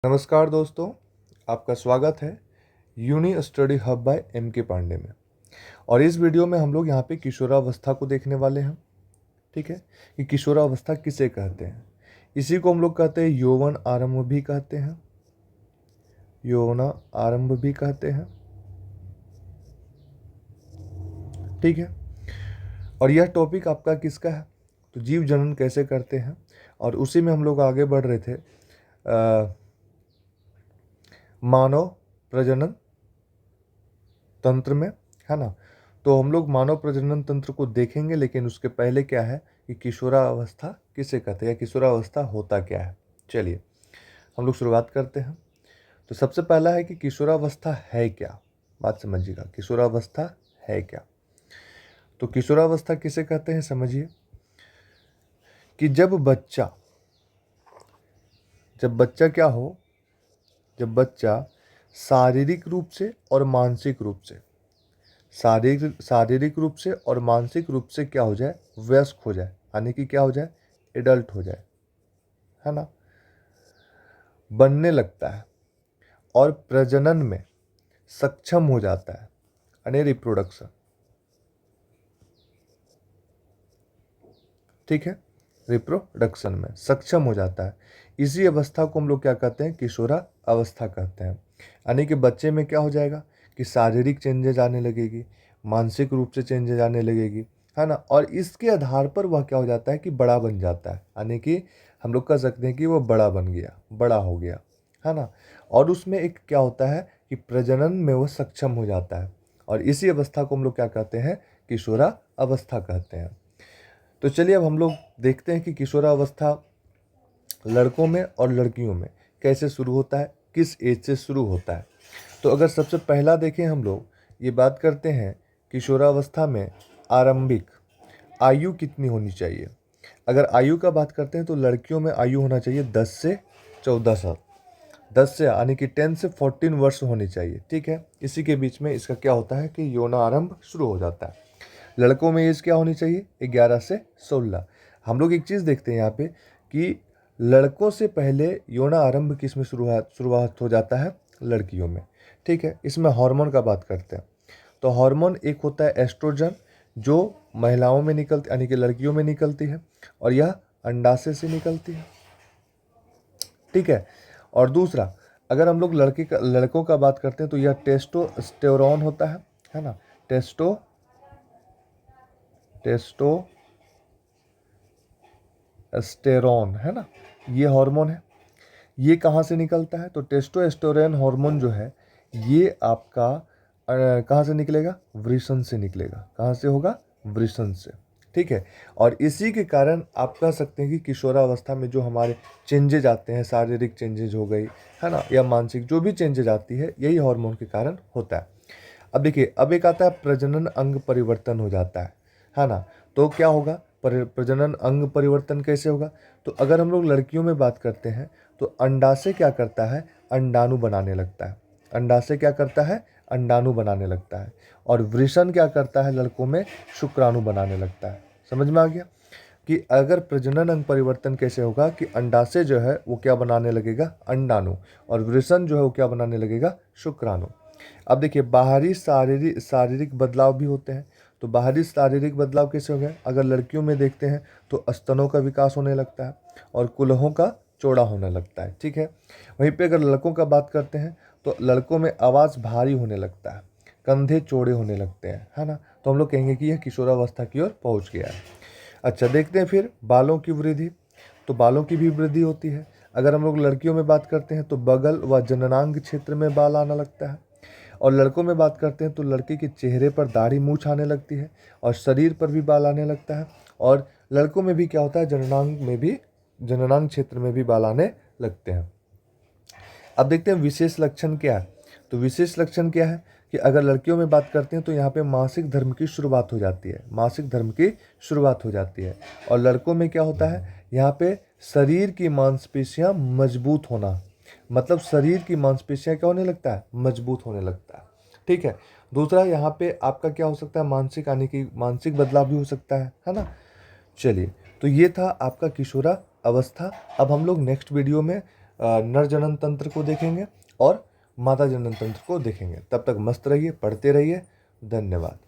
नमस्कार दोस्तों, आपका स्वागत है uni study hub by M K Pandey में। और इस वीडियो में हम लोग यहाँ पे किशोरावस्था को देखने वाले हैं। ठीक है, कि किशोरावस्था किसे कहते हैं। इसी को हम लोग कहते हैं यौवन आरंभ भी कहते हैं, यौवन आरंभ भी कहते हैं। ठीक है, और यह टॉपिक आपका किसका है, तो जीव जनन कैसे करते हैं, और उसी में हम लोग आगे बढ़ रहे थे मानव प्रजनन तंत्र में, है ना। तो हम लोग मानव प्रजनन तंत्र को देखेंगे, लेकिन उसके पहले क्या है कि किशोरावस्था किसे कहते हैं या किशोरावस्था होता क्या है। चलिए हम लोग शुरुआत करते हैं। तो सबसे पहला है कि किशोरावस्था है क्या। बात समझिएगा, किशोरावस्था है क्या। तो किशोरावस्था किसे कहते हैं समझिए, कि जब बच्चा क्या हो, जब बच्चा शारीरिक रूप से और मानसिक रूप से शारीरिक रूप से और मानसिक रूप से क्या हो जाए, वयस्क हो जाए, यानी कि क्या हो जाए, एडल्ट हो जाए, है ना, बनने लगता है और प्रजनन में सक्षम हो जाता है, यानी रिप्रोडक्शन। ठीक है, रिप्रोडक्शन में सक्षम हो जाता है। इसी अवस्था को हम लोग क्या कहते हैं, किशोरा अवस्था कहते हैं। यानी कि बच्चे में क्या हो जाएगा कि शारीरिक चेंजेज आने लगेगी, मानसिक रूप से चेंजेज आने लगेगी, है ना। और इसके आधार पर वह क्या हो जाता है कि बड़ा बन जाता है, यानी कि हम लोग कह सकते हैं कि वह बड़ा बन गया, बड़ा हो गया, है ना। और उसमें एक क्या होता है कि प्रजनन में वह सक्षम हो जाता है, और इसी अवस्था को हम लोग क्या कहते हैं, किशोरा अवस्था कहते हैं। तो चलिए अब हम लोग देखते हैं कि किशोरावस्था लड़कों में और लड़कियों में कैसे शुरू होता है, किस एज से शुरू होता है। तो अगर सबसे पहला देखें, हम लोग ये बात करते हैं किशोरावस्था में आरंभिक आयु कितनी होनी चाहिए। अगर आयु का बात करते हैं तो लड़कियों में आयु होना चाहिए 10 से 14 साल, 10 से यानी कि 10 से 14 वर्ष होनी चाहिए। ठीक है, इसी के बीच में इसका क्या होता है कि यौनारंभ शुरू हो जाता है। लड़कों में एज क्या होनी चाहिए, 11 से 16। हम लोग एक चीज़ देखते हैं यहाँ पे कि लड़कों से पहले यौन आरंभ किस में शुरुआत हो जाता है, लड़कियों में। ठीक है, इसमें हार्मोन का बात करते हैं। तो हार्मोन एक होता है एस्ट्रोजन, जो महिलाओं में निकलती, यानी कि लड़कियों में निकलती है, और यह अंडाशय से निकलती है। ठीक है, और दूसरा अगर हम लोग लड़कों का बात करते हैं तो यह टेस्टोस्टेरोन होता है ना। टेस्टोस्टेरोन, है ना, ये हार्मोन है। ये कहाँ से निकलता है, तो टेस्टोस्टेरोन हार्मोन जो है ये आपका कहाँ से निकलेगा, वृषण से निकलेगा। कहाँ से होगा, वृषण से। ठीक है, और इसी के कारण आप कह सकते हैं कि किशोरावस्था में जो हमारे चेंजेज आते हैं, शारीरिक चेंजेज हो गई, है ना, या मानसिक जो भी चेंजेज आती है, यही हार्मोन के कारण होता है। अब देखिए, अब एक आता है प्रजनन अंग परिवर्तन हो जाता है ना। तो क्या होगा, प्रजनन अंग परिवर्तन कैसे होगा, तो अगर हम लोग लड़कियों में बात करते हैं तो अंडाशय क्या करता है, अंडाणु बनाने लगता है। अंडाशय क्या करता है, अंडाणु बनाने लगता है। और वृषण क्या करता है, लड़कों में शुक्राणु बनाने लगता है। समझ में आ गया कि अगर प्रजनन अंग परिवर्तन कैसे होगा कि अंडाशय जो है वो क्या बनाने लगेगा, अंडाणु, और वृषण जो है वो क्या बनाने लगेगा, शुक्राणु। अब देखिए, बाहरी शारीरिक बदलाव भी होते हैं। तो बाहरी शारीरिक बदलाव कैसे हो गए, अगर लड़कियों में देखते हैं तो स्तनों का विकास होने लगता है और कुल्हों का चौड़ा होने लगता है। ठीक है, वहीं पे अगर लड़कों का बात करते हैं तो लड़कों में आवाज़ भारी होने लगता है, कंधे चौड़े होने लगते हैं, है ना। तो हम लोग कहेंगे कि यह किशोरावस्था की ओर पहुंच गया है। अच्छा, देखते हैं फिर बालों की वृद्धि। तो बालों की भी वृद्धि होती है। अगर हम लोग लड़कियों में बात करते हैं तो बगल व जननांग क्षेत्र में बाल आना लगता है, और लड़कों में बात करते हैं तो लड़के के चेहरे पर दाढ़ी मूछ आने लगती है और शरीर पर भी बाल आने लगता है। और लड़कों में भी क्या होता है, जननांग क्षेत्र में भी बाल आने लगते हैं। अब देखते हैं विशेष लक्षण क्या है। तो विशेष लक्षण क्या है कि अगर लड़कियों में बात करते हैं तो यहाँ पे मासिक धर्म की शुरुआत हो जाती है, मासिक धर्म की शुरुआत हो जाती है। और लड़कों में क्या होता है, यहाँ पे शरीर की मांसपेशियाँ मजबूत होना, मतलब शरीर की मांसपेशियाँ क्या होने लगता है, मजबूत होने लगता है। ठीक है, दूसरा यहाँ पे आपका क्या हो सकता है, मानसिक, यानी कि मानसिक बदलाव भी हो सकता है ना। चलिए, तो ये था आपका किशोरा अवस्था। अब हम लोग नेक्स्ट वीडियो में नर जनन तंत्र को देखेंगे और मादा जनन तंत्र को देखेंगे। तब तक मस्त रहिए, पढ़ते रहिए। धन्यवाद।